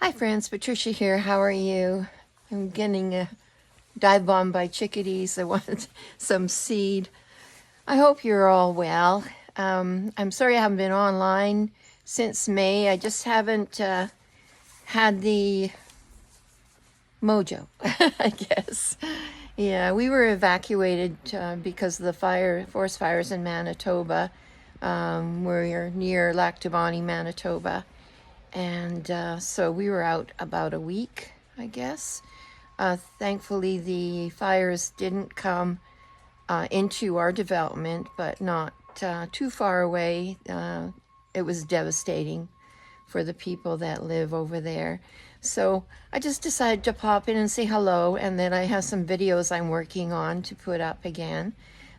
Hi friends, Patricia here. How are you? I'm getting a dive bombed by chickadees. I wanted some seed. I hope you're all well. I'm sorry I haven't been online since May. I just haven't had the mojo, I guess. Yeah, we were evacuated because of the forest fires in Manitoba. We're near Lac du Bonnet, Manitoba. And so we were out about a week, I guess. Thankfully, the fires didn't come into our development, but not too far away. It was devastating for the people that live over there. So I just decided to pop in and say hello, and then I have some videos I'm working on to put up again.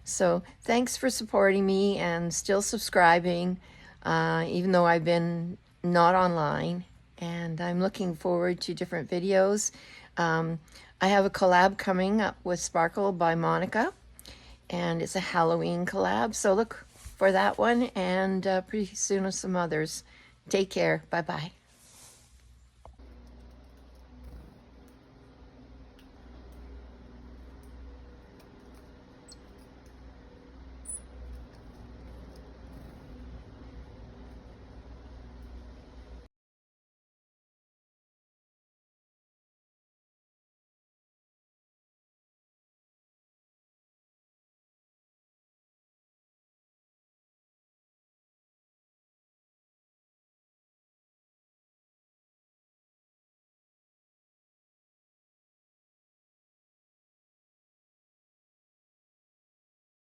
So thanks for supporting me and still subscribing, even though I've been not online, and I'm looking forward to different videos. I have a collab coming up with Sparkle by Monica, and it's a Halloween collab, so look for that one, and pretty soon some others. Take care. Bye-bye.